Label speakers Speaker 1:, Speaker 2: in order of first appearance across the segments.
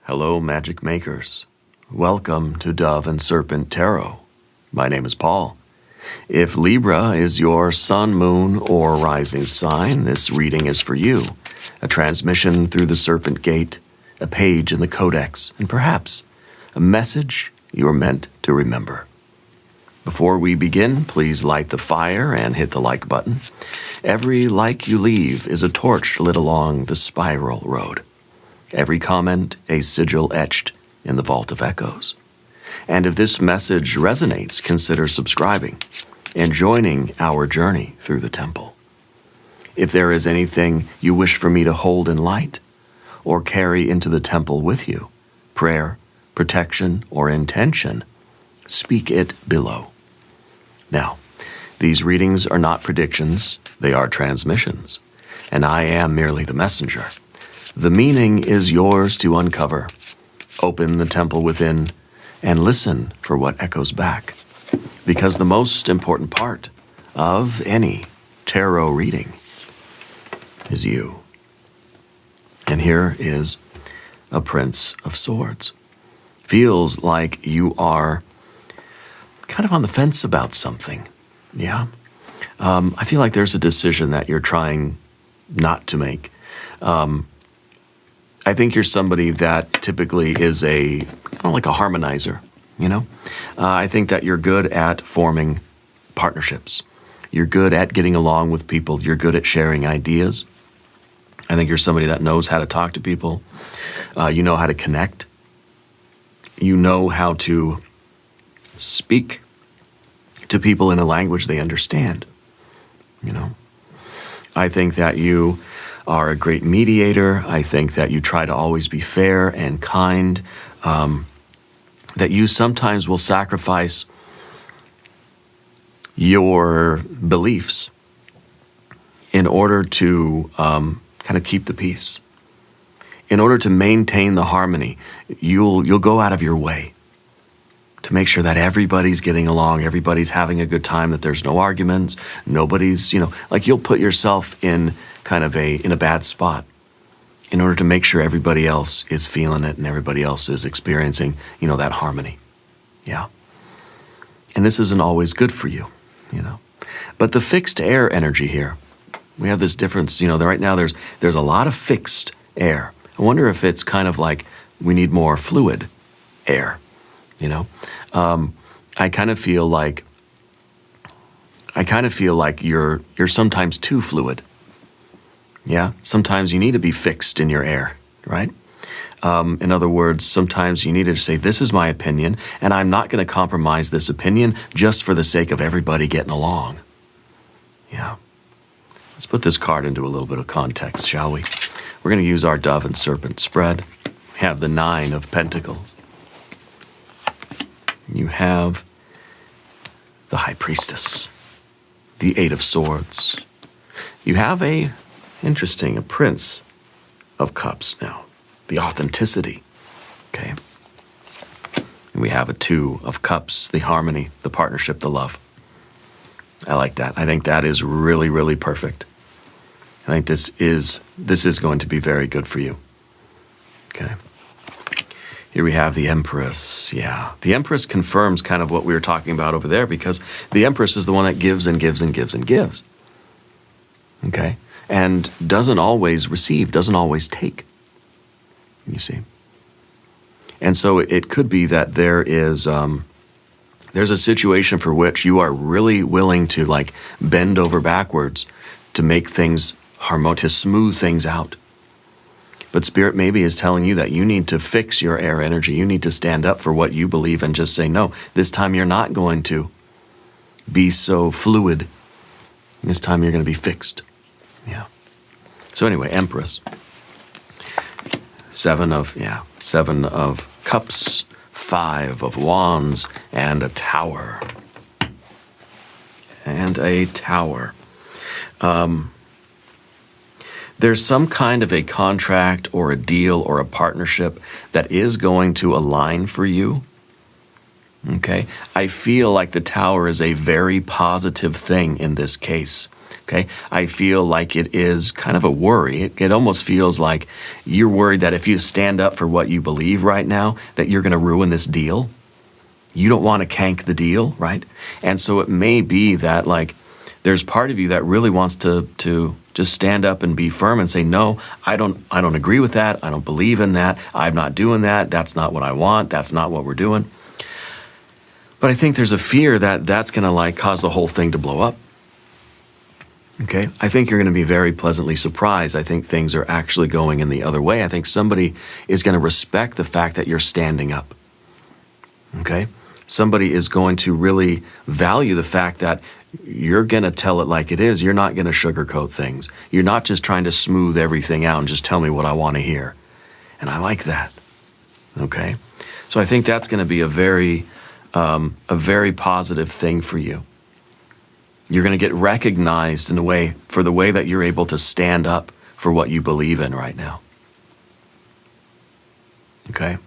Speaker 1: Hello, magic makers. Welcome to Dove and Serpent Tarot. My name is Paul. If Libra is your sun, moon, or rising sign, this reading is for you. A transmission through the Serpent Gate, a page in the codex, and perhaps a message you are meant to remember. Before we begin, please light the fire and hit the like button. Every like you leave is a torch lit along the spiral road. Every comment, a sigil etched in the vault of echoes. And if this message resonates, consider subscribing and joining our journey through the temple. If there is anything you wish for me to hold in light or carry into the temple with you, prayer, protection, or intention, speak it below. Now, these readings are not predictions, they are transmissions, and I am merely the messenger. The meaning is yours to uncover. Open the temple within and listen for what echoes back. Because the most important part of any tarot reading is you. And here is a Prince of Swords. Feels like you are kind of on the fence about something. Yeah? I feel like there's a decision that you're trying not to make. I think you're somebody that typically is like a harmonizer, you know? I think that you're good at forming partnerships. You're good at getting along with people. You're good at sharing ideas. I think you're somebody that knows how to talk to people. You know how to connect. You know how to speak to people in a language they understand, you know? I think that you are a great mediator. I think that you try to always be fair and kind, that you sometimes will sacrifice your beliefs in order to kind of keep the peace. In order to maintain the harmony, you'll go out of your way to make sure that everybody's getting along, everybody's having a good time, that there's no arguments, nobody's, like you'll put yourself in kind of in a bad spot in order to make sure everybody else is feeling it and everybody else is experiencing, that harmony. Yeah. And this isn't always good for you, But the fixed air energy here, we have this difference, right now there's a lot of fixed air. I wonder if it's kind of like we need more fluid air, I kind of feel like you're sometimes too fluid. Yeah, sometimes you need to be fixed in your air, right? In other words, sometimes you need to say, this is my opinion, and I'm not going to compromise this opinion just for the sake of everybody getting along. Yeah. Let's put this card into a little bit of context, shall we? We're going to use our Dove and Serpent spread. We have the 9 of Pentacles. You have the High Priestess, the 8 of Swords. You have a Prince of Cups now, the authenticity, okay? And we have a 2 of Cups, the harmony, the partnership, the love. I like that. I think that is really, really perfect. I think this is going to be very good for you, okay? Here we have the Empress. Yeah, the Empress confirms kind of what we were talking about over there, because the Empress is the one that gives and gives and gives and gives, okay? And doesn't always receive, doesn't always take, you see. And so it could be that there's a situation for which you are really willing to like bend over backwards to make things harmonious, to smooth things out. But Spirit maybe is telling you that you need to fix your air energy. You need to stand up for what you believe and just say, no, this time you're not going to be so fluid. This time you're going to be fixed. Yeah. So anyway, Empress. 7 of Cups, 5 of Wands, and a Tower. There's some kind of a contract or a deal or a partnership that is going to align for you. Okay? I feel like the Tower is a very positive thing in this case. Okay, I feel like it is kind of a worry. It almost feels like you're worried that if you stand up for what you believe right now, that you're going to ruin this deal. You don't want to cank the deal, right? And so it may be that like there's part of you that really wants to just stand up and be firm and say, no, I don't agree with that. I don't believe in that. I'm not doing that. That's not what I want. That's not what we're doing. But I think there's a fear that that's going to like cause the whole thing to blow up. Okay, I think you're going to be very pleasantly surprised. I think things are actually going in the other way. I think somebody is going to respect the fact that you're standing up. Okay, somebody is going to really value the fact that you're going to tell it like it is. You're not going to sugarcoat things. You're not just trying to smooth everything out and just tell me what I want to hear. And I like that. Okay, so I think that's going to be a very positive thing for you. You're going to get recognized in a way for the way that you're able to stand up for what you believe in right now. Okay?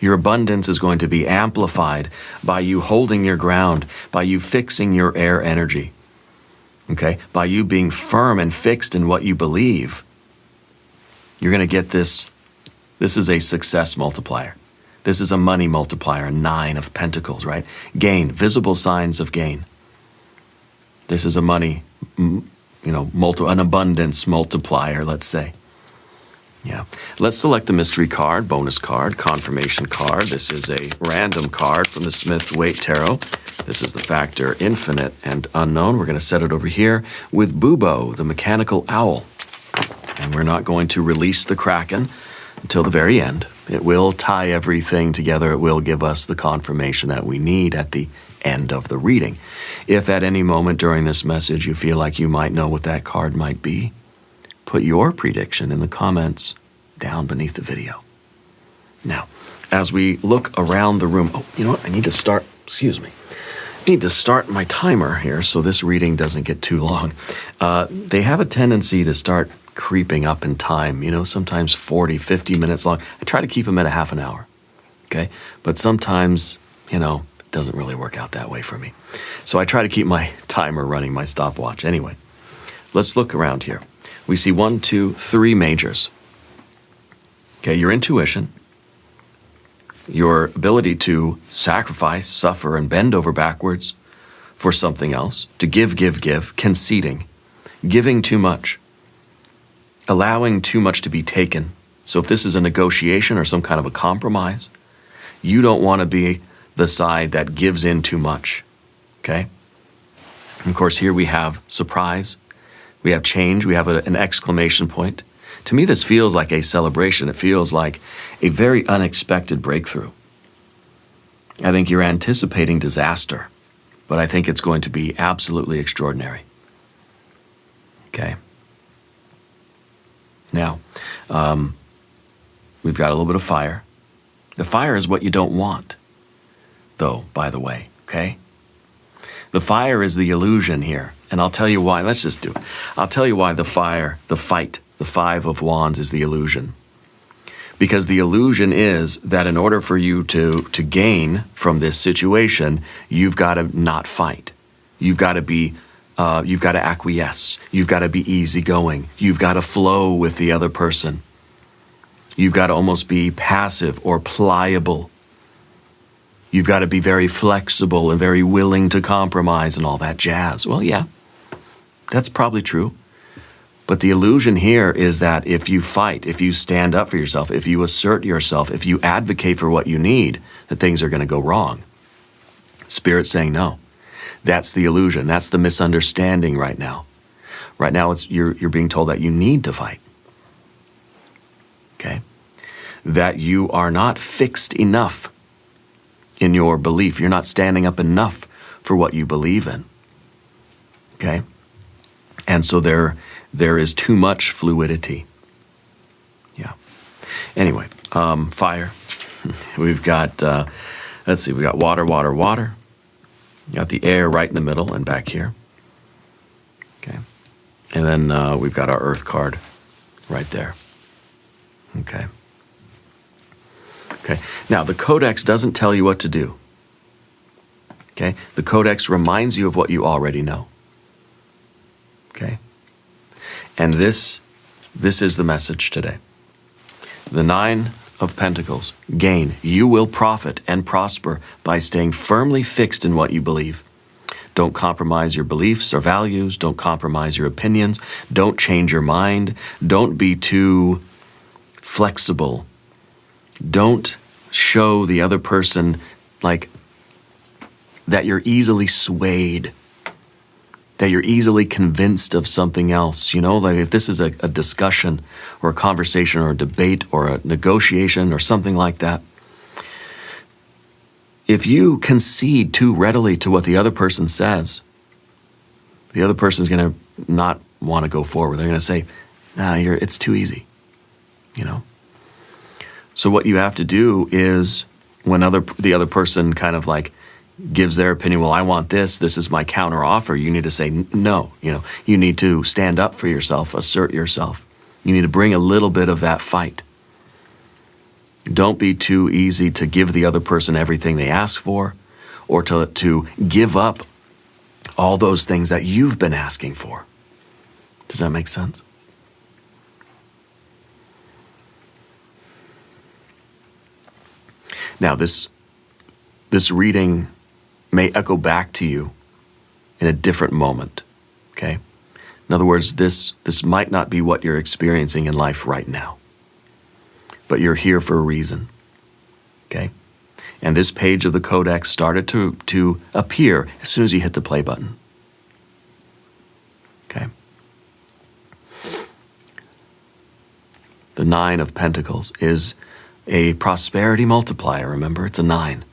Speaker 1: Your abundance is going to be amplified by you holding your ground, by you fixing your air energy. Okay? By you being firm and fixed in what you believe. You're going to get this. This is a success multiplier. This is a money multiplier, 9 of Pentacles, right? Gain, visible signs of gain. This is a money, an abundance multiplier, let's say. Yeah. Let's select the mystery card, bonus card, confirmation card. This is a random card from the Smith-Waite Tarot. This is the factor infinite and unknown. We're going to set it over here with Bubo, the mechanical owl. And we're not going to release the Kraken until the very end. It will tie everything together. It will give us the confirmation that we need at the end of the reading. If at any moment during this message you feel like you might know what that card might be, put your prediction in the comments down beneath the video. Now, as we look around the room, oh, you know what? I need to start my timer here so this reading doesn't get too long. They have a tendency to start creeping up in time, sometimes 40, 50 minutes long. I try to keep them at a half an hour, okay? But sometimes, it doesn't really work out that way for me. So I try to keep my timer running, my stopwatch. Anyway, let's look around here. We see 1, 2, 3 majors. Okay, your intuition, your ability to sacrifice, suffer, and bend over backwards for something else, to give, conceding, giving too much, allowing too much to be taken. So if this is a negotiation or some kind of a compromise, you don't want to be the side that gives in too much, okay? And of course, here we have surprise, we have change, we have an exclamation point. To me, this feels like a celebration. It feels like a very unexpected breakthrough. I think you're anticipating disaster, but I think it's going to be absolutely extraordinary, okay? Now, we've got a little bit of fire. The fire is what you don't want, though, by the way, okay? The fire is the illusion here, and I'll tell you why. Let's just do it. I'll tell you why the fire, the fight, the 5 of Wands is the illusion. Because the illusion is that in order for you to gain from this situation, you've got to not fight. You've got to acquiesce. You've got to be easygoing. You've got to flow with the other person. You've got to almost be passive or pliable. You've got to be very flexible and very willing to compromise and all that jazz. Well, yeah, that's probably true. But the illusion here is that if you fight, if you stand up for yourself, if you assert yourself, if you advocate for what you need, that things are going to go wrong. Spirit's saying no. That's the illusion. That's the misunderstanding right now. Right now, you're being told that you need to fight. Okay? That you are not fixed enough in your belief. You're not standing up enough for what you believe in. Okay? And so there is too much fluidity. Yeah. Anyway, fire. We've got, let's see, we got water. Got the air right in the middle and back here. Okay. And then we've got our earth card right there. Okay. Okay. Now, the codex doesn't tell you what to do. Okay. The codex reminds you of what you already know. Okay? And this is the message today. The Nine of Pentacles. Gain. You will profit and prosper by staying firmly fixed in what you believe. Don't compromise your beliefs or values. Don't compromise your opinions. Don't change your mind. Don't be too flexible. Don't show the other person like that you're easily swayed, that you're easily convinced of something else. You know, like if this is a discussion or a conversation or a debate or a negotiation or something like that, if you concede too readily to what the other person says, the other person's going to not want to go forward. They're going to say, nah, it's too easy, you know? So what you have to do is when the other person kind of like gives their opinion, well, I want this is my counter offer, you need to say no. You know, you need to stand up for yourself, assert yourself. You need to bring a little bit of that fight. Don't be too easy to give the other person everything they ask for, or to give up all those things that you've been asking for. Does that make sense? Now, this reading may echo back to you in a different moment, okay? In other words, this might not be what you're experiencing in life right now, but you're here for a reason, okay? And this page of the codex started to appear as soon as you hit the play button, okay? The Nine of Pentacles is a prosperity multiplier, remember? It's a 9.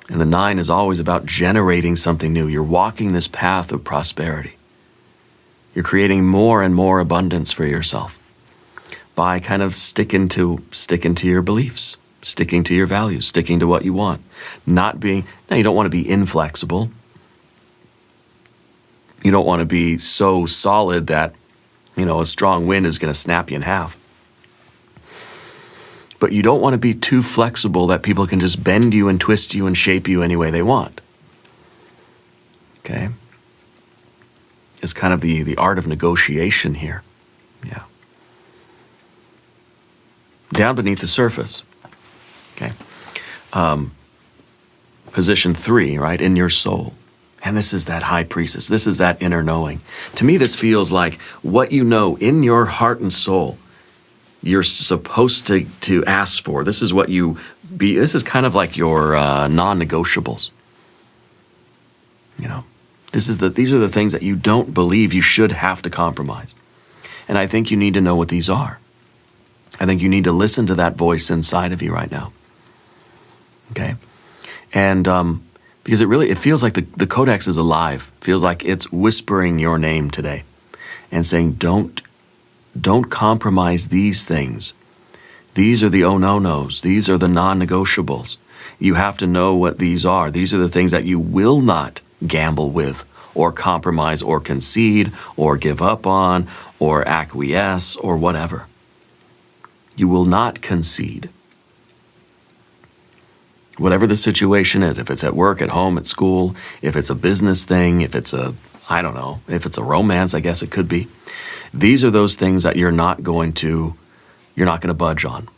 Speaker 1: And the 9 is always about generating something new. You're walking this path of prosperity. You're creating more and more abundance for yourself by kind of sticking to your beliefs, sticking to your values, sticking to what you want. You don't want to be inflexible. You don't want to be so solid that, you know, a strong wind is going to snap you in half. But you don't want to be too flexible that people can just bend you and twist you and shape you any way they want. Okay? It's kind of the art of negotiation here. Yeah. Down beneath the surface. Okay? Position 3, right? In your soul. And this is that high priestess. This is that inner knowing. To me, this feels like what you know in your heart and soul you're supposed to ask for. This is what this is kind of like your non-negotiables. You know, these are the things that you don't believe you should have to compromise. And I think you need to know what these are. I think you need to listen to that voice inside of you right now. Okay? And because it feels like the codex is alive. It feels like it's whispering your name today and saying, don't compromise these things. These are the oh-no-nos. These are the non-negotiables. You have to know what these are. These are the things that you will not gamble with or compromise or concede or give up on or acquiesce or whatever. You will not concede. Whatever the situation is, if it's at work, at home, at school, if it's a business thing, if it's if it's a romance, I guess it could be. These are those things that you're not going to budge on,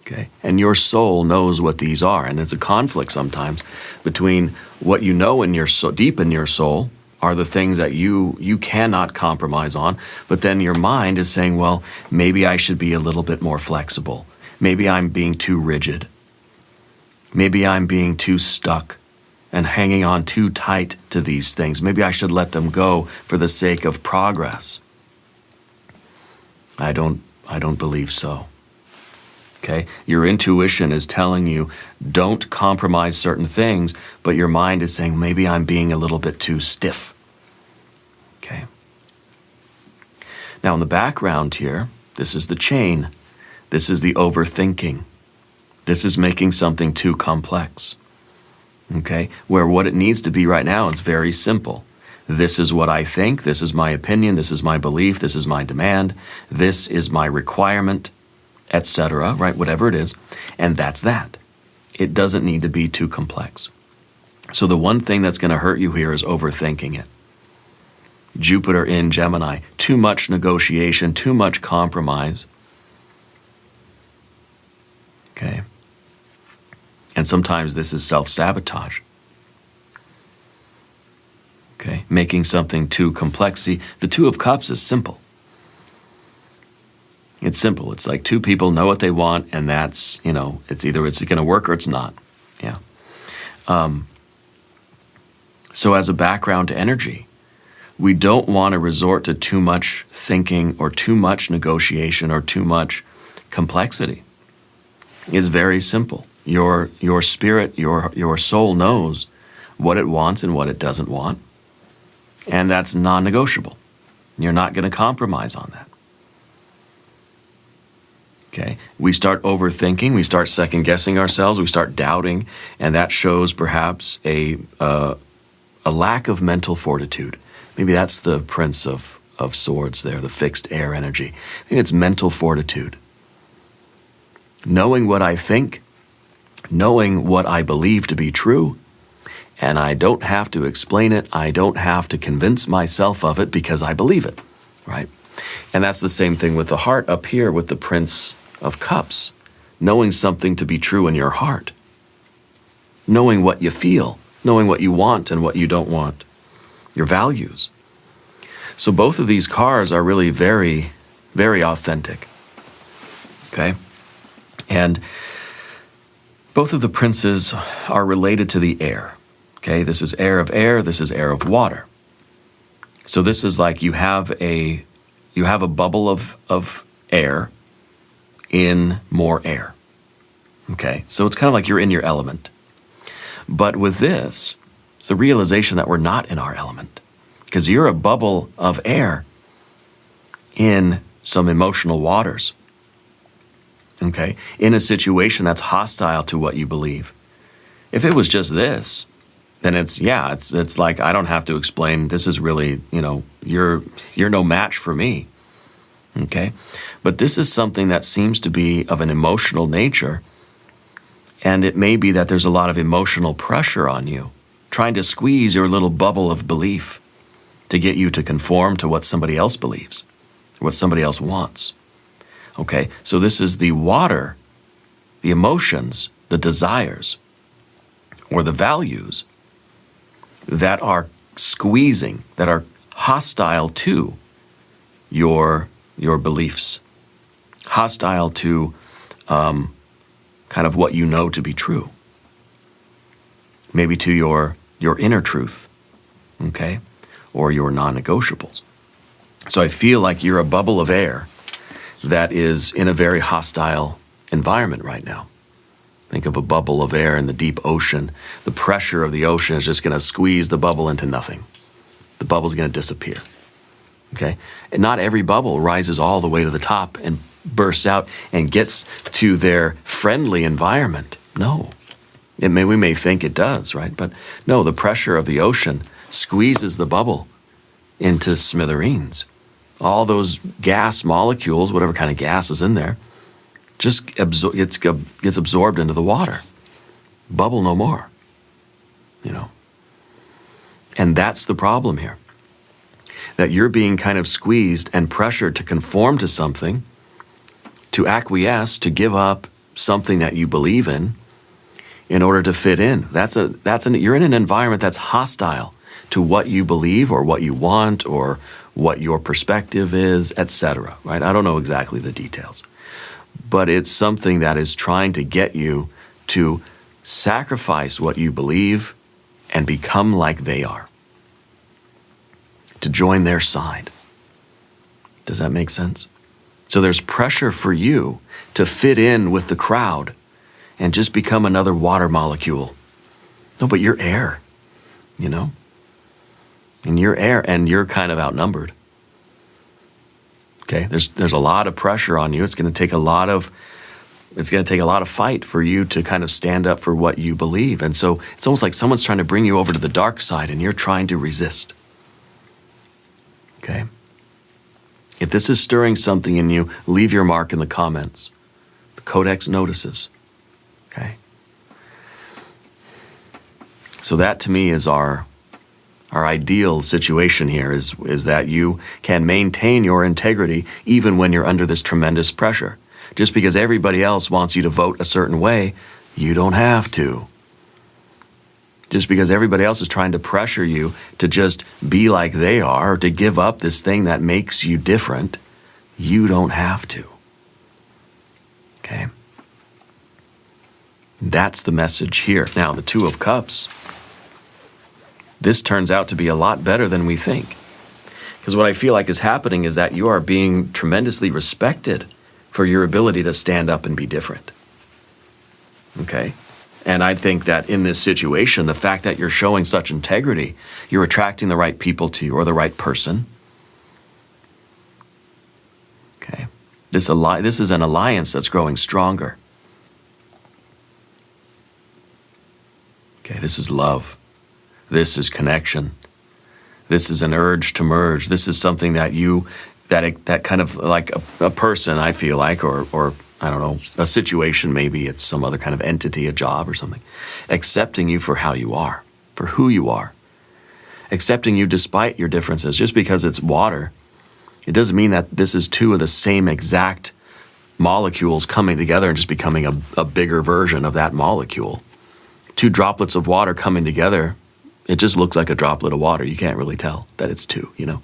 Speaker 1: okay? And your soul knows what these are, and it's a conflict sometimes between what you know in your soul, deep in your soul, are the things that you cannot compromise on, but then your mind is saying, well, maybe I should be a little bit more flexible. Maybe I'm being too rigid. Maybe I'm being too stuck and hanging on too tight to these things. Maybe I should let them go for the sake of progress. I don't believe so. Okay? Your intuition is telling you don't compromise certain things, but your mind is saying maybe I'm being a little bit too stiff. Okay? Now in the background here, this is the chain. This is the overthinking. This is making something too complex. Okay? Where what it needs to be right now is very simple. This is what I think, this is my opinion, this is my belief, this is my demand, this is my requirement, etc., right? Whatever it is. And that's that. It doesn't need to be too complex. So the one thing that's going to hurt you here is overthinking it. Jupiter in Gemini. Too much negotiation, too much compromise. Okay? And sometimes this is self-sabotage. Okay? Making something too complex. See, the Two of Cups is simple. It's simple. It's like two people know what they want, and that's, it's either it's going to work or it's not. Yeah. So as a background to energy, we don't want to resort to too much thinking or too much negotiation or too much complexity. It's very simple. Your spirit, your soul knows what it wants and what it doesn't want, and that's non-negotiable. You're not going to compromise on that. Okay? We start overthinking, we start second-guessing ourselves, we start doubting, and that shows perhaps a lack of mental fortitude. Maybe that's the Prince of Swords there, the fixed air energy. I think it's mental fortitude. Knowing what I think, knowing what I believe to be true, and I don't have to explain it, I don't have to convince myself of it because I believe it, right? And that's the same thing with the heart up here with the Prince of Cups. Knowing something to be true in your heart. Knowing what you feel, knowing what you want and what you don't want. Your values. So both of these cards are really very, very authentic. Okay? And both of the princes are related to the air. Okay? This is air of air, this is air of water. So this is like you have a bubble of air in more air. Okay? So it's kind of like you're in your element. But with this, it's the realization that we're not in our element. Because you're a bubble of air in some emotional waters. Okay? In a situation that's hostile to what you believe. If it was just this, then it's like I don't have to explain, this is really, you're no match for me. Okay? But this is something that seems to be of an emotional nature, and it may be that there's a lot of emotional pressure on you, trying to squeeze your little bubble of belief to get you to conform to what somebody else believes, what somebody else wants. Okay? So this is the water, the emotions, the desires, or the values that are squeezing, that are hostile to your beliefs, hostile to kind of what you know to be true, maybe to your inner truth, okay, or your non-negotiables. So I feel like you're a bubble of air that is in a very hostile environment right now. Think of a bubble of air in the deep ocean. The pressure of the ocean is just going to squeeze the bubble into nothing. The bubble's going to disappear. Okay? And not every bubble rises all the way to the top and bursts out and gets to their friendly environment. No. We may think it does, right? But no, the pressure of the ocean squeezes the bubble into smithereens. All those gas molecules, whatever kind of gas is in there, just gets absorbed into the water. Bubble no more. And that's the problem here. That you're being kind of squeezed and pressured to conform to something, to acquiesce, to give up something that you believe in order to fit in. You're in an environment that's hostile to what you believe or what you want or what your perspective is, etc. Right? I don't know exactly the details. But it's something that is trying to get you to sacrifice what you believe and become like they are. To join their side. Does that make sense? So there's pressure for you to fit in with the crowd and just become another water molecule. No, but you're air, And you're air, and you're kind of outnumbered. Okay, there's a lot of pressure on you. It's going to take a lot of fight for you to kind of stand up for what you believe. And so it's almost like someone's trying to bring you over to the dark side and you're trying to resist. Okay? If this is stirring something in you, leave your mark in the comments. The codex notices. Okay? So that to me is our Our ideal situation here is that you can maintain your integrity even when you're under this tremendous pressure. Just because everybody else wants you to vote a certain way, you don't have to. Just because everybody else is trying to pressure you to just be like they are, or to give up this thing that makes you different, you don't have to. Okay? That's the message here. Now, the Two of Cups. This turns out to be a lot better than we think. Because what I feel like is happening is that you are being tremendously respected for your ability to stand up and be different. Okay? And I think that in this situation, the fact that you're showing such integrity, you're attracting the right people to you, or the right person. Okay? This is an alliance that's growing stronger. Okay, this is love. This is connection. This is an urge to merge. This is something that that kind of like a person, I feel like, or I don't know, a situation, maybe it's some other kind of entity, a job or something, accepting you for how you are, for who you are, accepting you despite your differences. Just because it's water, it doesn't mean that this is two of the same exact molecules coming together and just becoming a bigger version of that molecule. Two droplets of water coming together, it just looks like a droplet of water. You can't really tell that it's two, you know.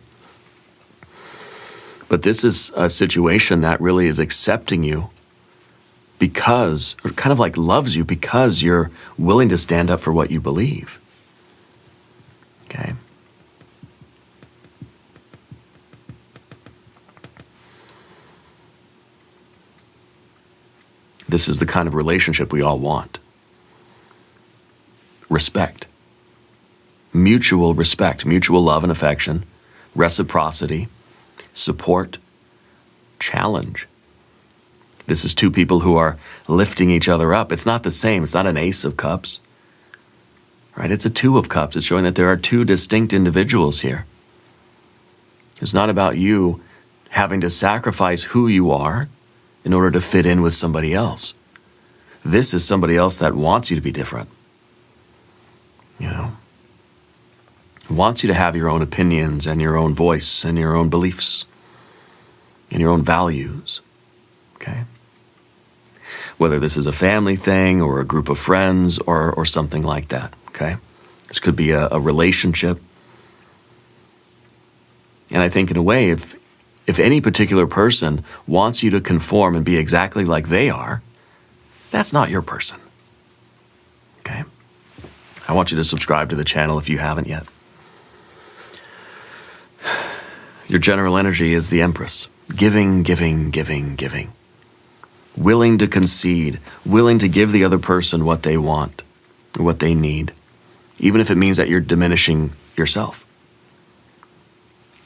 Speaker 1: But this is a situation that really is accepting you because, or kind of like loves you because you're willing to stand up for what you believe. Okay? This is the kind of relationship we all want. Respect. Mutual respect, mutual love and affection, reciprocity, support, challenge. This is two people who are lifting each other up. It's not the same. It's not an Ace of Cups. Right? It's a Two of Cups. It's showing that there are two distinct individuals here. It's not about you having to sacrifice who you are in order to fit in with somebody else. This is somebody else that wants you to be different. You know? Wants you to have your own opinions and your own voice and your own beliefs and your own values. Okay? Whether this is a family thing or a group of friends or something like that. Okay? This could be a relationship. And I think in a way, if any particular person wants you to conform and be exactly like they are, that's not your person. Okay? I want you to subscribe to the channel if you haven't yet. Your general energy is the Empress. Giving, giving, giving, giving. Willing to concede, willing to give the other person what they want, or what they need, even if it means that you're diminishing yourself.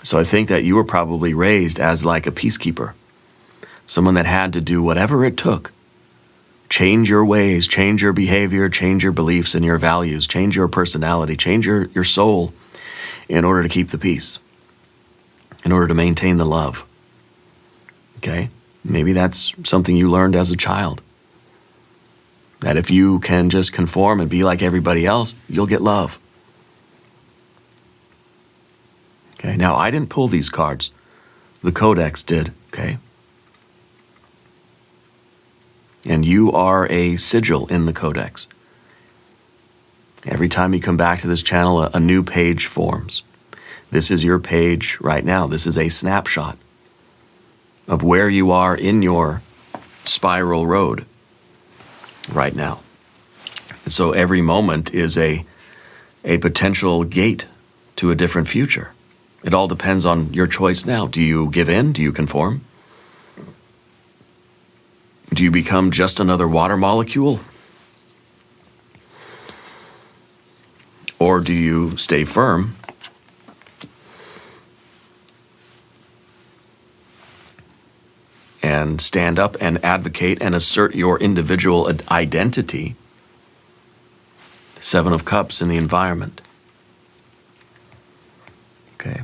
Speaker 1: So I think that you were probably raised as like a peacekeeper, someone that had to do whatever it took. Change your ways, change your behavior, change your beliefs and your values, change your personality, change your soul in order to keep the peace, in order to maintain the love. Okay? Maybe that's something you learned as a child. That if you can just conform and be like everybody else, you'll get love. Okay? Now, I didn't pull these cards. The codex did, okay? And you are a sigil in the codex. Every time you come back to this channel, a new page forms. This is your page right now. This is a snapshot of where you are in your spiral road right now. And so every moment is a potential gate to a different future. It all depends on your choice now. Do you give in? Do you conform? Do you become just another water molecule? Or do you stay firm and stand up and advocate and assert your individual identity? Seven of Cups in the environment. Okay.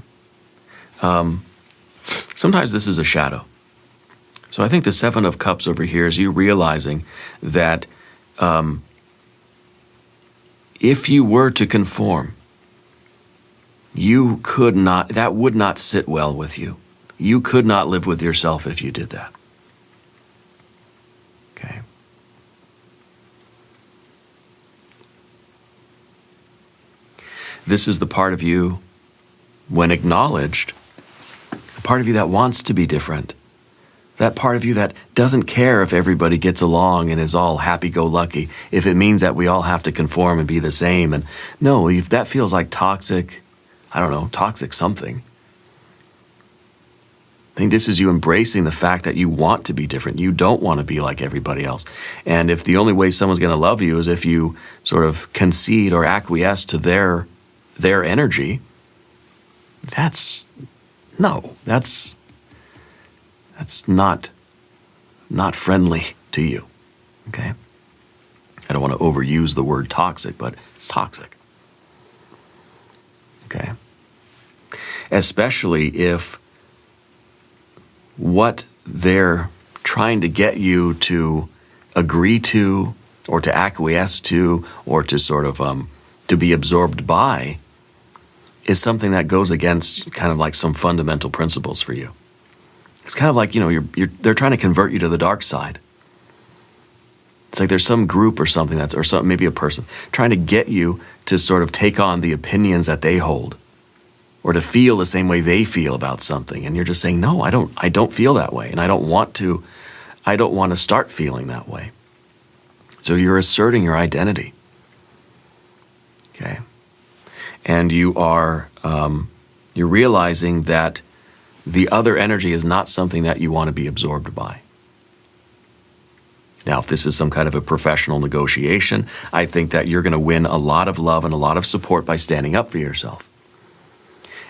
Speaker 1: Sometimes this is a shadow. So I think the Seven of Cups over here is you realizing that if you were to conform, you could not, that would not sit well with you. You could not live with yourself if you did that. Okay. This is the part of you, when acknowledged, the part of you that wants to be different. That part of you that doesn't care if everybody gets along and is all happy-go-lucky, if it means that we all have to conform and be the same. And no, if that feels like toxic, I don't know, toxic something. I think this is you embracing the fact that you want to be different. You don't want to be like everybody else. And if the only way someone's going to love you is if you sort of concede or acquiesce to their energy, that's not friendly to you, okay? I don't want to overuse the word toxic, but it's toxic, okay? Especially if what they're trying to get you to agree to or to acquiesce to or to sort of to be absorbed by is something that goes against kind of like some fundamental principles for you. It's kind of like, they're trying to convert you to the dark side. It's like there's some group or something maybe a person trying to get you to sort of take on the opinions that they hold or to feel the same way they feel about something. And you're just saying, no, I don't feel that way. And I don't want to start feeling that way. So you're asserting your identity. Okay. And you are, you're realizing that the other energy is not something that you want to be absorbed by. Now, if this is some kind of a professional negotiation, I think that you're going to win a lot of love and a lot of support by standing up for yourself.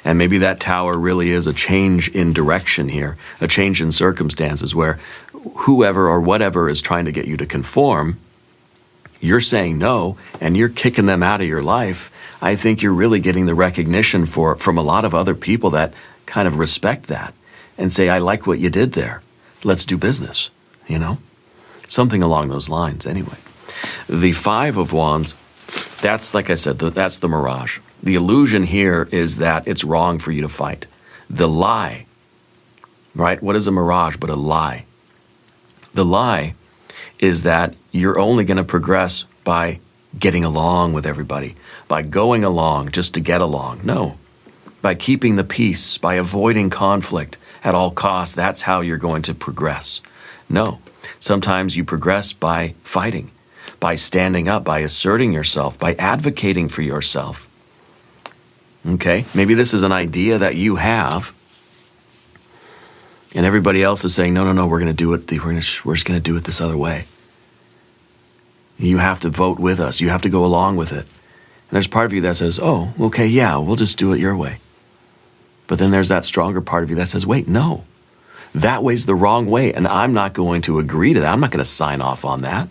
Speaker 1: And maybe that tower really is a change in direction here, a change in circumstances where whoever or whatever is trying to get you to conform, you're saying no and you're kicking them out of your life. I think you're really getting the recognition from a lot of other people that kind of respect that and say, I like what you did there. Let's do business, Something along those lines anyway. The Five of Wands, that's, like I said, that's the mirage. The illusion here is that it's wrong for you to fight. The lie, right? What is a mirage but a lie? The lie is that you're only going to progress by getting along with everybody, by going along just to get along. No. By keeping the peace, by avoiding conflict at all costs, that's how you're going to progress. No. Sometimes you progress by fighting, by standing up, by asserting yourself, by advocating for yourself. Okay? Maybe this is an idea that you have, and everybody else is saying, no, we're going to do it. We're just going to do it this other way. You have to vote with us. You have to go along with it. And there's part of you that says, oh, okay, yeah, we'll just do it your way. But then there's that stronger part of you that says, wait, no, that way's the wrong way, and I'm not going to agree to that. I'm not going to sign off on that.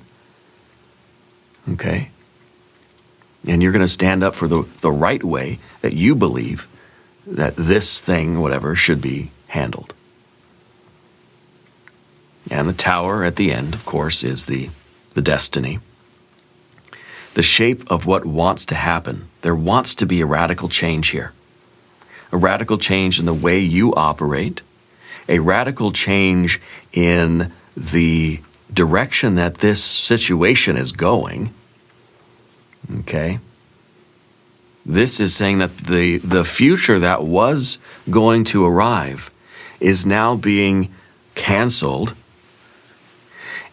Speaker 1: Okay? And you're going to stand up for the right way that you believe that this thing, whatever, should be handled. And the tower at the end, of course, is the destiny. The shape of what wants to happen. There wants to be a radical change here. A radical change in the way you operate. A radical change in the direction that this situation is going. Okay? This is saying that the future that was going to arrive is now being canceled,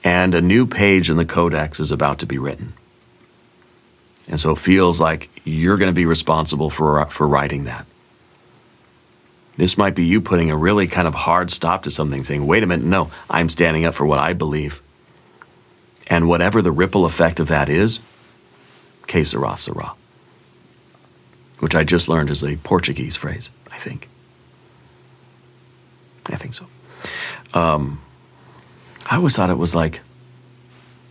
Speaker 1: and a new page in the codex is about to be written. And so it feels like you're going to be responsible for writing that. This might be you putting a really kind of hard stop to something, saying, wait a minute, no, I'm standing up for what I believe. And whatever the ripple effect of that is, que sera, sera. Which I just learned is a Portuguese phrase, I think. I think so. I always thought it was like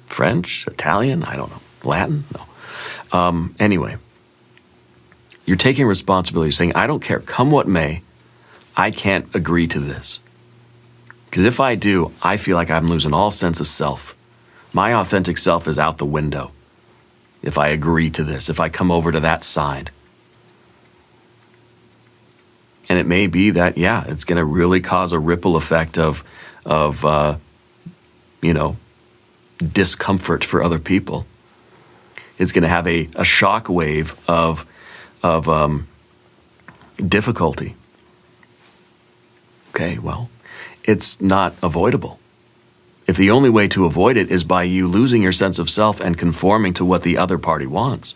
Speaker 1: French, Italian, I don't know, Latin, no. Anyway, you're taking responsibility, saying, I don't care, come what may, I can't agree to this. Because if I do, I feel like I'm losing all sense of self. My authentic self is out the window if I agree to this, if I come over to that side. And it may be that, yeah, it's going to really cause a ripple effect of discomfort for other people. It's going to have a shock wave of difficulty. Okay, well, it's not avoidable. If the only way to avoid it is by you losing your sense of self and conforming to what the other party wants,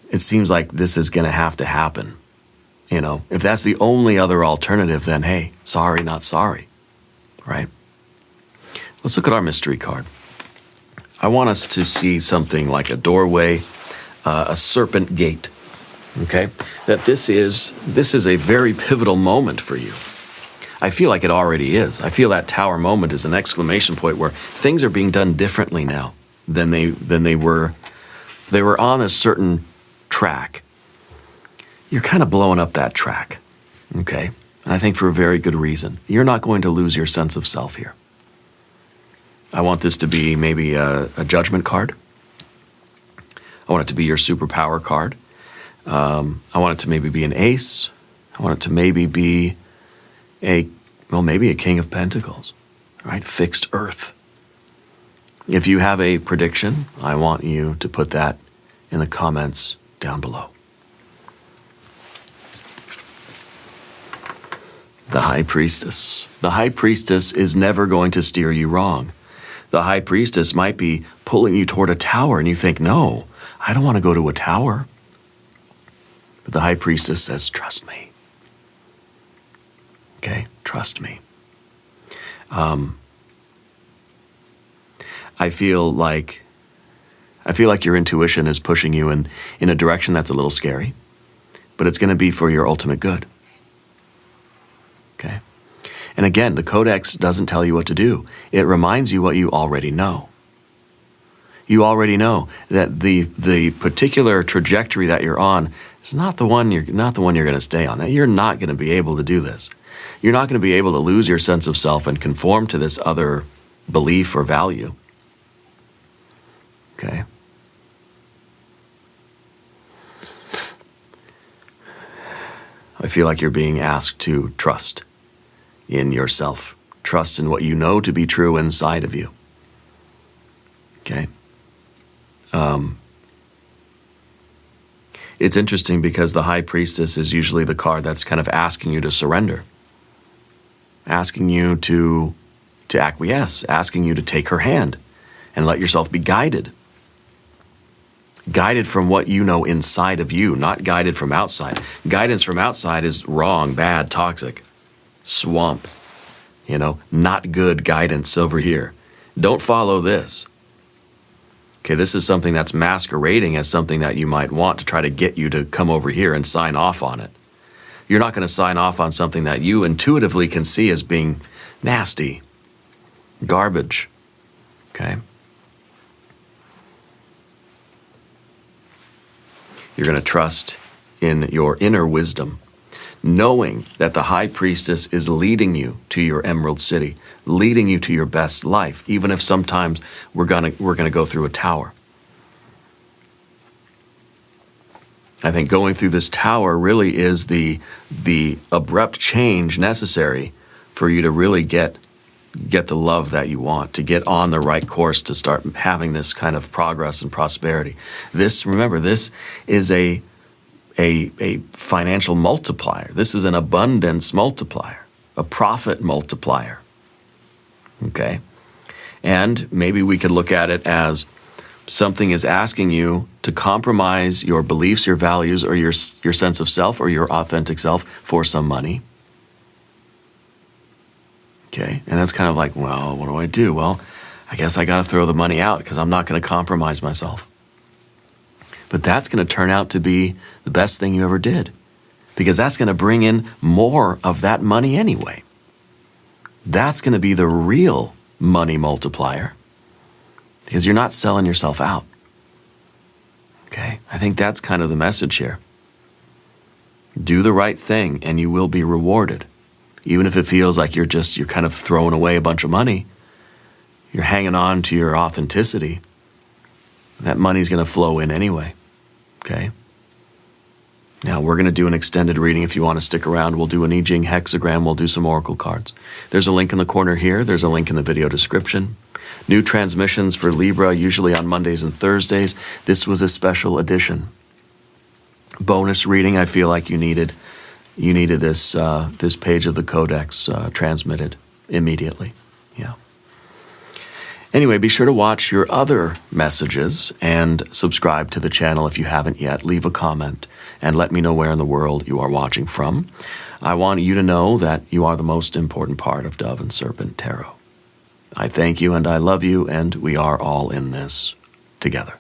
Speaker 1: it seems like this is going to have to happen. If that's the only other alternative, then hey, sorry, not sorry, right? Let's look at our mystery card. I want us to see something like a doorway, a serpent gate, okay? That this is a very pivotal moment for you. I feel like it already is. I feel that tower moment is an exclamation point where things are being done differently now than they were. They were on a certain track. You're kind of blowing up that track, okay? And I think for a very good reason. You're not going to lose your sense of self here. I want this to be maybe a judgment card. I want it to be your superpower card. I want it to maybe be an ace. I want it to maybe be maybe a King of Pentacles, right? Fixed earth. If you have a prediction, I want you to put that in the comments down below. The High Priestess. The High Priestess is never going to steer you wrong. The High Priestess might be pulling you toward a tower and you think, no, I don't want to go to a tower. But the High Priestess says, trust me. Okay, trust me. I feel like your intuition is pushing you in a direction that's a little scary, but it's going to be for your ultimate good. Okay? And again, the codex doesn't tell you what to do. It reminds you what you already know. You already know that the particular trajectory that you're on is not the one you're going to stay on. You're not going to be able to do this. You're not going to be able to lose your sense of self and conform to this other belief or value. Okay? I feel like you're being asked to trust in yourself. Trust in what you know to be true inside of you. Okay? It's interesting because the High Priestess is usually the card that's kind of asking you to surrender. Asking you to acquiesce. Asking you to take her hand and let yourself be guided. Guided from what you know inside of you, not guided from outside. Guidance from outside is wrong, bad, toxic. Swamp. Not good guidance over here. Don't follow this. Okay, this is something that's masquerading as something that you might want to try to get you to come over here and sign off on it. You're not going to sign off on something that you intuitively can see as being nasty, garbage. Okay? You're going to trust in your inner wisdom, knowing that the High Priestess is leading you to your Emerald City, leading you to your best life, even if sometimes we're gonna go through a tower. I think going through this tower really is the abrupt change necessary for you to really get the love that you want, to get on the right course, to start having this kind of progress and prosperity. Remember, this is a financial multiplier. This is an abundance multiplier, a profit multiplier. Okay? And maybe we could look at it as something is asking you to compromise your beliefs, your values, or your sense of self, or your authentic self for some money. Okay? And that's kind of like, well, what do I do? Well, I guess I got to throw the money out because I'm not going to compromise myself. But that's going to turn out to be the best thing you ever did, because that's going to bring in more of that money anyway. That's going to be the real money multiplier, because you're not selling yourself out. Okay? I think that's kind of the message here. Do the right thing and you will be rewarded. Even if it feels like you're kind of throwing away a bunch of money, you're hanging on to your authenticity. That money's going to flow in anyway. Okay? Now, we're going to do an extended reading. If you want to stick around, we'll do an I Ching hexagram. We'll do some oracle cards. There's a link in the corner here. There's a link in the video description. New transmissions for Libra, usually on Mondays and Thursdays. This was a special edition. Bonus reading, I feel like you needed this, this page of the codex transmitted immediately. Yeah. Anyway, be sure to watch your other messages and subscribe to the channel if you haven't yet. Leave a comment and let me know where in the world you are watching from. I want you to know that you are the most important part of Dove and Serpent Tarot. I thank you and I love you, and we are all in this together.